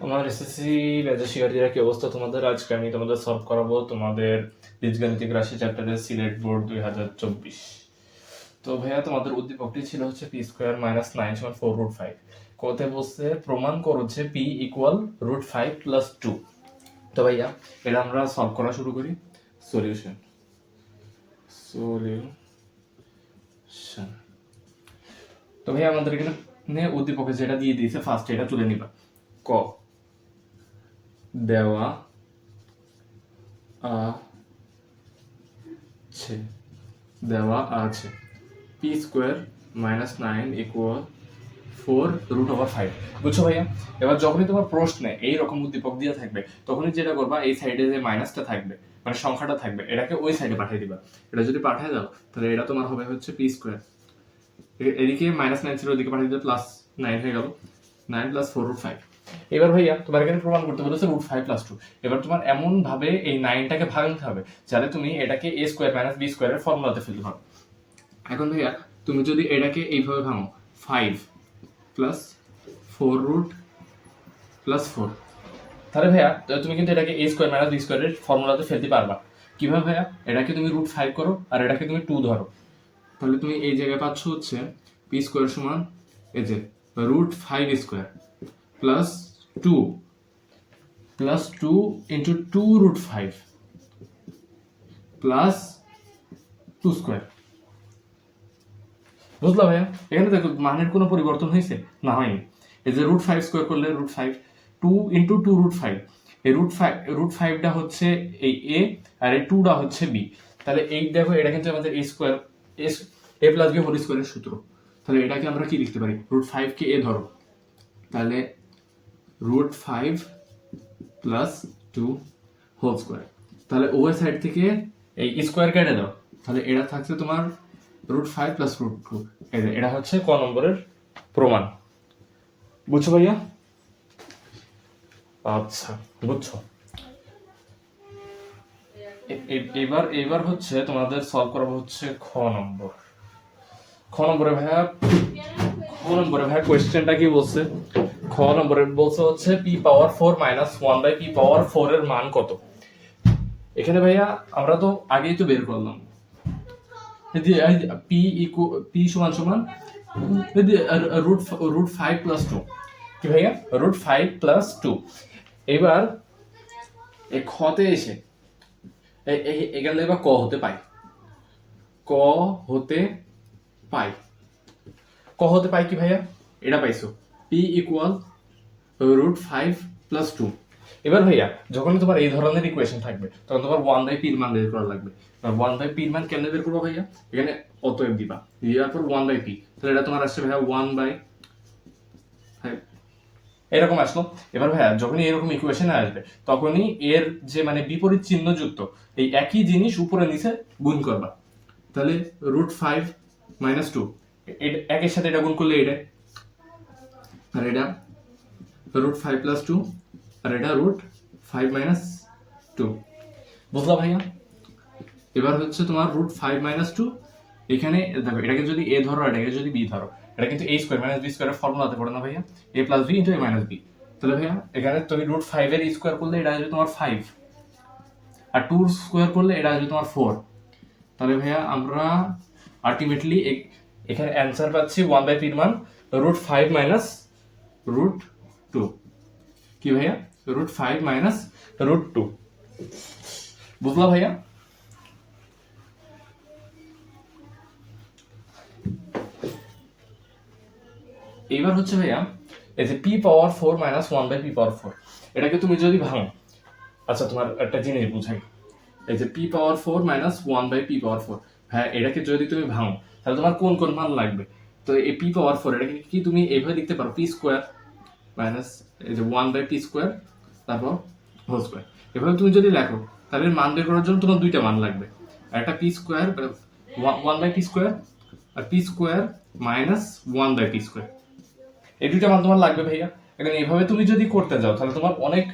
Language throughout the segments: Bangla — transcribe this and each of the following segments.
আমার এসএসসি ব্যাচের শিক্ষার্থীরা কি অবস্থা তোমাদের? আজকে আমি তোমাদের সলভ করাবো তোমাদের বীজগাণিতিক রাশি চ্যাপ্টারের সিলেট বোর্ড 2024। তো ভাইয়া তোমাদের উদ্দীপকটি ছিল হচ্ছে পি স্কোয়ার মাইনাস নাইন সমান 4√5। কোথায় বলছে প্রমাণ করো যে পি ইকুয়াল √5 প্লাস 2। তো ভাইয়া এটা আমরা সলভ করা শুরু করি। সলিউশন তো ভাইয়া আমাদের এখানে উদ্দীপকে যেটা দিয়ে দিয়েছে ফার্স্ট এটা তুলে নিবা। ক দেওয়া আছে পি স্কোয়ার মাইনাস 9 ইকুয়াল 4√5। বুঝছো ভাইয়া? এবার যখনই তোমার প্রশ্নে এইরকম উদ্দীপক দিয়ে থাকবে তখনই যেটা করবা, এই সাইডে যে মাইনাসটা থাকবে মানে সংখ্যাটা থাকবে এটাকে ওই সাইডে পাঠিয়ে দিবা। এটা যদি পাঠিয়ে দাও তাহলে এটা তোমার হবে হচ্ছে পি স্কোয়ার, এদিকে -9 ছিল ওদিকে পাঠিয়ে দিলে +9 হয়ে গেল, 9 + 4√5। এবার ভাইয়া তোমার এখানে প্রমাণ করতে বলেছে √5 + 2। এবার তোমার এমন ভাবে এই 9টাকে ভাঙতে হবে যাতে তুমি এটাকে a² - b² এর ফর্মুলাতে ফেলতে পারো। এখন ভাইয়া তুমি যদি এটাকে এইভাবে ভাঙো 5 + 4√+4, তাহলে ভাইয়া তুমি কিন্তু এটাকে a² - b² এর ফর্মুলাতে ফেলতে পারবা। কিভাবে ভাইয়া? এটাকে তুমি √5 করো আর এটাকে তুমি 2 ধরো, তাহলে তুমি এই জায়গায় পাচ্ছ হচ্ছে পি স্কোয়ার সমান এই যে √5² প্লাস 2 ইন্টু 2√5 প্লাস 2²। বুঝলা ভাইয়া? এখানে দেখো মানের কোনো পরিবর্তন হয়েছে না, হয়নি। এই যে √5² করলে √5, 2 ইন্টু 2√5, এই √5টা হচ্ছে এই এ আর এই 2টা হচ্ছে বি। তাহলে এই দেখো এটা কিন্তু আমাদের a² a + b হোল স্কোয়ারের সূত্র। তাহলে এটাকে আমরা কি লিখতে পারি? √5 কে এ ধরো, তাহলে √5 + 2 হোল স্কোয়ার। তাহলে ওই সাইড থেকে এই স্কোয়ার কেটে দাও, তাহলে এটা থাকছে তোমার √5 + √2। এটা হচ্ছে ক নম্বরের প্রমাণ। বুঝছো ভাইয়া? আচ্ছা, বুঝছো। এবার হচ্ছে তোমাদের সলভ করাবো হচ্ছে খ নম্বরে ভাইয়া। কোয়েশ্চেনটা কি বলছে? খ নম্বরে বলছে হচ্ছে p⁴ - 1/p⁴ এর মান কত? এখানে ভাইয়া আমরা তো আগেই তো বের করলাম p সমান √5 + 2। কি ভাইয়া? √5 + 2। এবার এই খতে এসে এখানে দেখবা ক হতে পাই, কি ভাইয়া? এটা পাইছো p √5 + 2। এবার ভাইয়া যখন তোমার এই ধরনের ইকুয়েশন থাকবে তখন তোমার 1/p এর মান বের করা লাগবে। 1/p এর মান কেমনে বের করবো ভাইয়া? এখানে অতএব দিবা, দেওয়ার পর 1/p, তাহলে এটা তোমার আসছে ভাইয়া 1/5 এরকম আসলো। এবার ভাইয়া যখনই এরকম ইকুয়েশন আসবে তখনই এর যে মানে বিপরীত চিহ্নযুক্ত এই একই জিনিস উপরে নিচে গুণ করবা। তাহলে √5 - 2 একের সাথে এটা গুণ করলে এটা, আর এটা √5 + 2 আর এটা √5 - 2। বুঝলা ভাইয়া? এবার হচ্ছে তোমার √5 - 2, এখানে দেখো এটাকে যদি a ধরো আর এটাকে যদি b ধরো, এটা কিন্তু a² - b² এর ফর্মুলাতে পড়ে না ভাইয়া, a + b * a - b। তাহলে ভাইয়া এখানে তুমি √5 এর স্কয়ার করলে এটা আসবে তোমার 5, আর 2 স্কয়ার করলে এটা আসবে তোমার 4। তাহলে ভাইয়া আমরা আলটিমেটলি এখানে অ্যানসার পাচ্ছি 1/p এর মান √5 - √2। কি ভাইয়া? √5 - √2। বুঝলা ভাইয়া? এবার হচ্ছে ভাইয়া এই যে p⁴ - 1/p⁴, এটাকে তুমি যদি ভাঙো, আচ্ছা তোমার একটা জিনিস বুঝাই, এই যে p⁴ - 1/p⁴, হ্যাঁ এটাকে যদি তুমি ভাঙো তাহলে তোমার কোন কোন মান লাগবে? তো এই p⁴ এটাকে কি তুমি এইভাবে লিখতে পারো? p² মাইনাস এই যে 1/p² তারপর হোল স্কয়ার। এভাবে তুমি যদি লেখো তাহলে মান বের করার জন্য তোমার দুইটা মান লাগবে, একটা p² 1/p² আর p² - 1/p²। এই দুইটা মান তোমার লাগবে ভাইয়া। এখন এইভাবে তুমি যদি করতে যাও তাহলে তোমার অনেক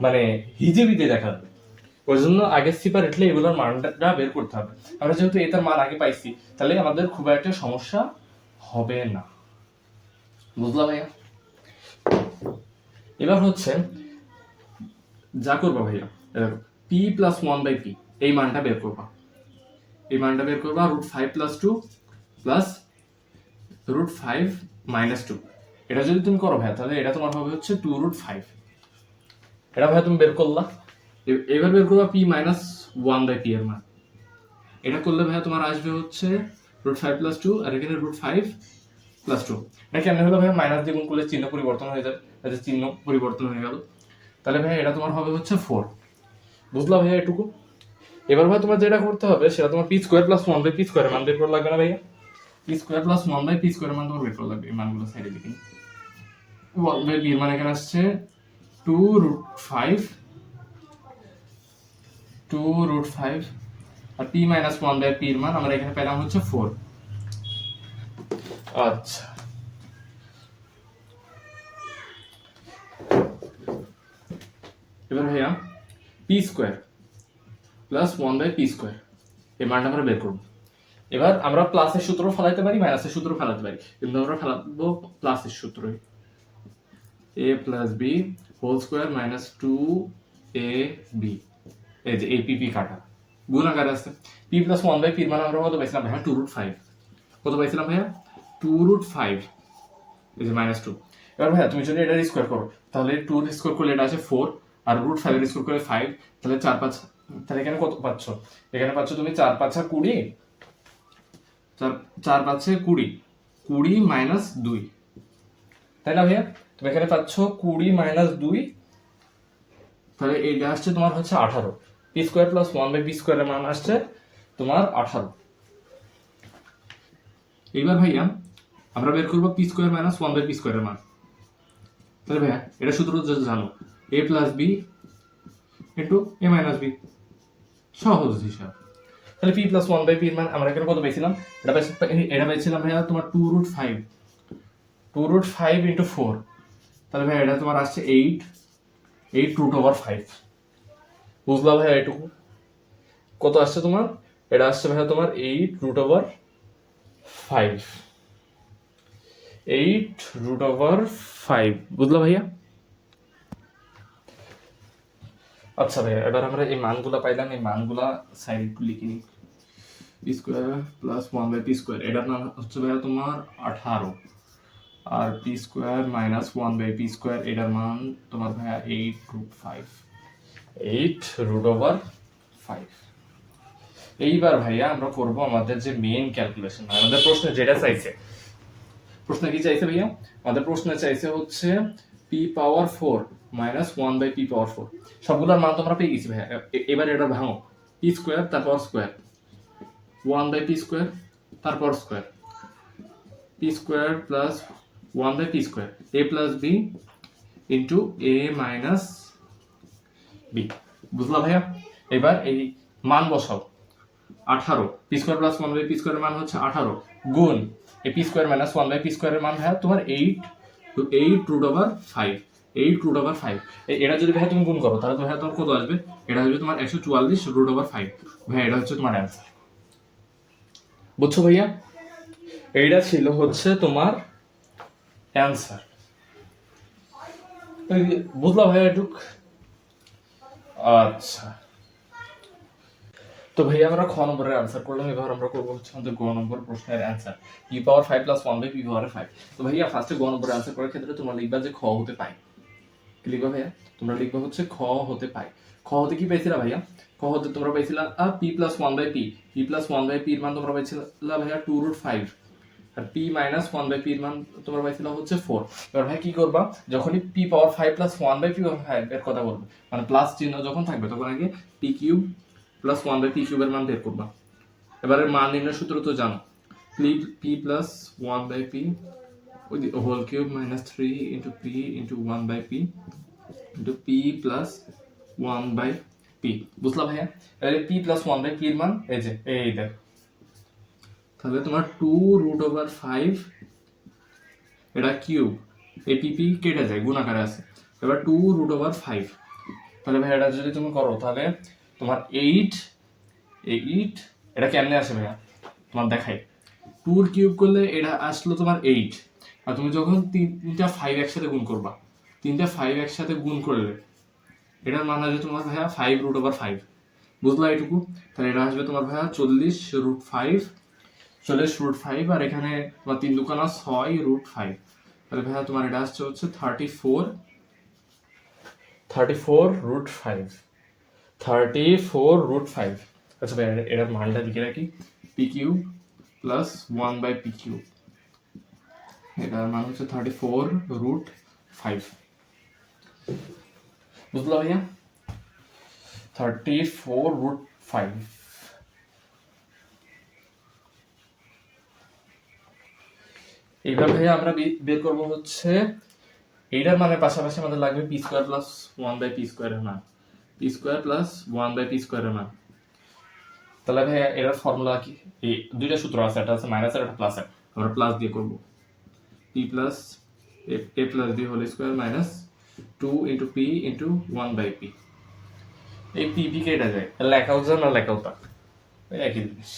মানে হিজেবিতে দেখা যাবে। ওই জন্য আগে সেপারেটলি এগুলোর মানটা বের করতে হবে। আমরা যেহেতু এটার মান আগে পাইছি তাহলে আমাদের খুব একটা সমস্যা হবে না। বুঝলা ভাইয়া? এবার হচ্ছে যা করবা ভাইয়া, দেখো P plus one by P এই মানটা বের করবা, এই মানটা বের করবা √5 প্লাস 2 প্লাস √5 মাইনাস 2। এটা যদি তুমি করো ভাইয়া তাহলে এটা তোমার হবে হচ্ছে 2√5। এটা ভাইয়া তুমি বের করলা, এবার বের করবা P minus one by P এর মান। এটা করলে ভাইয়া তোমার আসবে হচ্ছে √5 প্লাস 2 আর এখানে √5 প্লাস 2। এটা কেমন হলো ভাইয়া, মাইনাস দিয়ে গুণ করলে চিহ্ন পরিবর্তন হয়ে যাবে, এটা চিহ্ন পরিবর্তন হয়ে গেল। তাহলে ভাইয়া এটা তোমার হবে হচ্ছে 4। বুঝলা ভাইয়া এটুকু? এবার ভাই তোমার যেটা করতে হবে সেটা তোমার P square plus one by P স্কোয়ারের মান বের করা লাগবে না ভাইয়া? P square plus one by P স্কোয়ারের মান তোমার বের করা লাগবে। এই মানগুলো সাইডে লিখে নিই। ওয়ান বাই পি এর মান এখানে আসছে 2√5 আর P minus one by P এর মান আমরা এখানে পেলাম হচ্ছে 4। আচ্ছা, এবার ভাইয়া P square plus one by P square এই মানটা আমরা বের করবো। এবার আমরা প্লাসের সূত্র ফেলাইতে পারি, মাইনাসের সূত্র ফেলাতে পারি, কিন্তু আমরা ফেলাবো প্লাসের সূত্রই। a plus B whole square minus 2ab, এই যে APP কাটা গুণ আকারে আছে। p প্লাস ওয়ান বাই পির মান আমরা কত পাইছিলাম ভাইয়া? 2√5। কত পাইছিলাম ভাইয়া? 2√5, এই যে মাইনাস 2। এবার ভাইয়া তুমি যদি এটা স্কোয়ার করো তাহলে 2 স্কোয়ার করলে এটা আসে 4 আর √5 এর স্কোয়ার করলে 5, তাহলে 4 5, তাহলে এখানে কত পাচ্ছ? এখানে পাচ্ছ তুমি 4 5 20, 4 5 20, 20 মাইনাস 2, তাই না ভাইয়া? তুমি এখানে পাচ্ছ 20 মাইনাস 2, তাহলে এইটা আসছে তোমার হচ্ছে 18। P square plus one by P স্কোয়ারের মান আসছে তোমার 18। এইবার ভাইয়া আমরা বের করবো P square minus one by P স্কোয়ারের মান। তাহলে ভাইয়া এটা সূত্র জানো, A plus B into A minus B, সহজ হিসাব। তাহলে P plus one by P এর মান আমরা এখানে কত পাইছিলাম? এটা পাইছিলাম ভাইয়া তোমার 2√5 ইন্টু 4, তাহলে ভাইয়া এটা তোমার আসছে 8√5। বুঝলা ভাইয়া এটুকু? কত আসছে তোমার? এটা আসছে ভাইয়া তোমার 8√5, 8√5। বুঝলা ভাইয়া? আচ্ছা ভাইয়া এবার আমরা এই মানগুলা পাইলাম, এই মানগুলা সাইড একটু লিখে নিই। P square plus one by P square এটার মান হচ্ছে ভাইয়া তোমার 18, আর P square minus one by P square এটার মান তোমার ভাইয়া 8√5। এইবার ভাইয়া আমরা করবো আমাদের যে মেইন ক্যালকুলেশন, আমাদের প্রশ্নে যেটা চাইছে। প্রশ্নে কি চাইছে ভাইয়া? আমাদের প্রশ্নে চাইছে হচ্ছে P power 4 minus one by P power 4। সবগুলোর মান তোমরা পেয়ে গেছি ভাইয়া। এবার এটা ভাঙো, পি স্কোয়ার তারপর square, one by P square তারপর square, P square plus one by P square, A plus B into A minus B. বুঝলা ভাইয়া? এবার এই মান বসাও। 18 P square plus one by P স্কোয়ারের মান হচ্ছে 18 গুণ এই P square minus one by P স্কোয়ারের মান ভাইয়া তোমার 8√5। এটা যদি ভাইয়া তুমি গুণ করো তাহলে তো ভাইয়া তোমার কত আসবে? এটা আসবে তোমার 144√5। ভাইয়া এটা হচ্ছে তোমার অ্যান্সার। বুঝছো ভাইয়া? এইটা ছিল হচ্ছে তোমার অ্যান্সার। বুঝলা ভাইয়া এটুক? আচ্ছা, তো ভাইয়া আমরা খ নম্বরের অ্যান্সার করলাম। এবার আমরা করবো হচ্ছে আমাদের গ নম্বর প্রশ্নের answer, P power 5 plus one by P power 5। তো ভাইয়া ফার্স্টে গ নম্বরের অ্যান্সার করার ক্ষেত্রে তোমরা লিখবা যে খ হতে পাই। কি লিখবা ভাইয়া? তোমরা লিখবা হচ্ছে খ হতে পাই। খ হতে কি পাইছিলা ভাইয়া? খ হতে তোমরা পাইছিলা P plus one by P, P plus one by পির মান তোমরা পাইছিলা ভাইয়া 2√5, আর পি মাইনাস ওয়ান বাই পির মান তোমরা পাইছিলা হচ্ছে 4। এবার ভাই কি করবা? যখনই P power 5 plus one by P power 5 এর কথা বলবে, মানে প্লাস চিহ্ন যখন থাকবে তখন আগে P cube plus one by P কিউবের মান বের করবা। এবারে মান নির্ণয় সূত্র তো জানো, P plus one by P whole cube minus 3 into P into one by P into P plus one by P. বুঝলা ভাইয়া? এবারে পি প্লাস ওয়ান বাই পির মান এই যে এই দেখ, তাহলে তোমার 2√5 এটা কিউব, এই পি কেটে যায়, গুণ আকারে আছে। এবার 2√5, তাহলে ভাই এটা যদি তুমি করো তাহলে তোমার 8 এটা কেমনে আসে ভাইয়া তোমার দেখাই। 2 কিউব করলে এটা আসলো তোমার 8, আর তুমি যখন তিনটা 5 একসাথে গুণ করবা তিনটে 5 একসাথে গুণ করলে এটার মান আসবে তোমার ভাইয়া 5√5, বুঝলা এটুকু? তাহলে এটা আসবে তোমার ভাইয়া 40√5, 40√5, আর এখানে তোমার 3 দুকানা 6√5, তাহলে ভাইয়া তোমার এটা আসছে হচ্ছে 34√5। আচ্ছা ভাই এটার মানটা লিখে রাখি, P cube plus 1/p cube, এটার মান হচ্ছে 34√5, বুঝলো ভাইয়া? 34√5। এইবার ভাইয়া আমরা বের করবো হচ্ছে এইটার মানে পাশাপাশি আমাদের লাগবে পি স্কোয়ার প্লাস 1/p² এর মান, p² প্লাস 1/p² এর মান। তাহলে ভাইয়া এটার ফর্মুলা কি? এই দুইটা সূত্র আছে, একটা আছে মাইনাস আর একটা প্লাস, আমরা প্লাস দিয়ে করবো। p plus a plus b whole square minus 2 into p into 1/p। এই p কেটে যায়, লেখাও যায় না লেখাও তা একই জিনিস।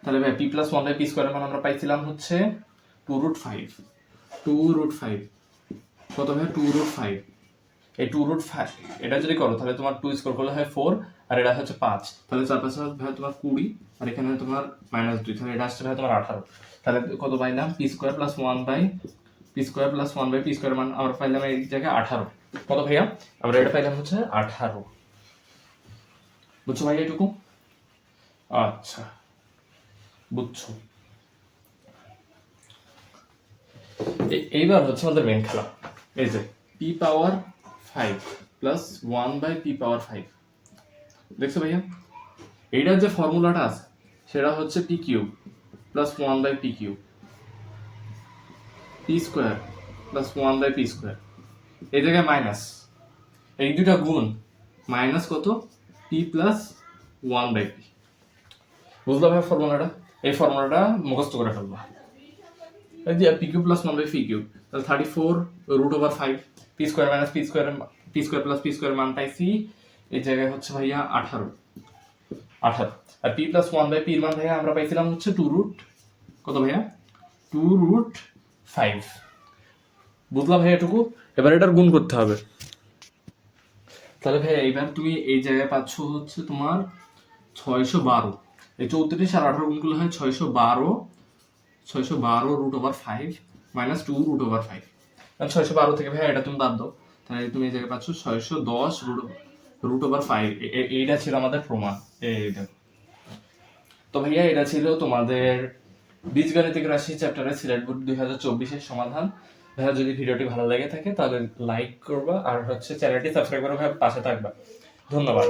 তাহলে ভাই p প্লাস 1/p² এর মান আমরা পাইছিলাম হচ্ছে 2√5। 2√5 কত ভাই? 2√5। এই 2√5 এটা যদি করো তাহলে তোমার 2 স্কোয়ার করলে হয় 4, আর এটা হচ্ছে 5, তাহলে 4 5 ভাই তোমার 20, আর এখানে তোমার -2, তাহলে এটা আসছে ভাই তোমার 18। তাহলে কত পাইলাম? p² প্লাস 1/p² মান আমরা পাইলাম এই জায়গায় 18। কত ভাইয়া? আমরা এটা পাইলাম হচ্ছে 18, বুঝছো ভাইয়া এটুকু? আচ্ছা বুঝছো। এইবার হচ্ছে আমাদের মেন খেলা, এই যে p⁵ প্লাস 1/p⁵। দেখছো ভাইয়া এইটার যে ফর্মুলাটা আছে সেটা হচ্ছে p³ plus 1/p³, p² plus 1/p², এই জায়গায় মাইনাস, এই দুইটা গুণ মাইনাস কত? p plus 1/p। বুঝলো ভাই ফর্মুলাটা? এই ফর্মুলাটা মুখস্থ করে ফেলবা। এই যে p³ প্লাস 1/p³, তাহলে 34√5, p² minus p² plus p² মান পাইছি এই জায়গায় হচ্ছে ভাইয়া 18, আর p প্লাস 1/p এর মান ভাইয়া আমরা পাইছিলাম হচ্ছে 2 কত ভাইয়া? 2√5। বুঝলা ভাইয়া এটুকু? এবার এটার গুণ করতে হবে। তাহলে ভাইয়া এইবার তুমি এই জায়গায় পাচ্ছ হচ্ছে তোমার 612, এই 34 আর 18 গুণ করলে হয় 612√5 মাইনাস 2√5। কারণ 612 থেকে ভাইয়া এটা তুমি বাদ দাও, তাহলে তুমি এই জায়গায় পাচ্ছ 610√5। এইটা ছিল আমাদের প্রমাণ। এইটা তো ভাইয়া এটা ছিল তোমাদের বীজগাণিতিক রাশি চ্যাপ্টারের সিলেট বোর্ড 2024-এর সমাধান। ভাইয়া যদি ভিডিওটি ভালো লেগে থাকে তাহলে লাইক করবা, আর হচ্ছে চ্যানেলটি সাবস্ক্রাইব করে ভাইয়া পাশে থাকবা। ধন্যবাদ।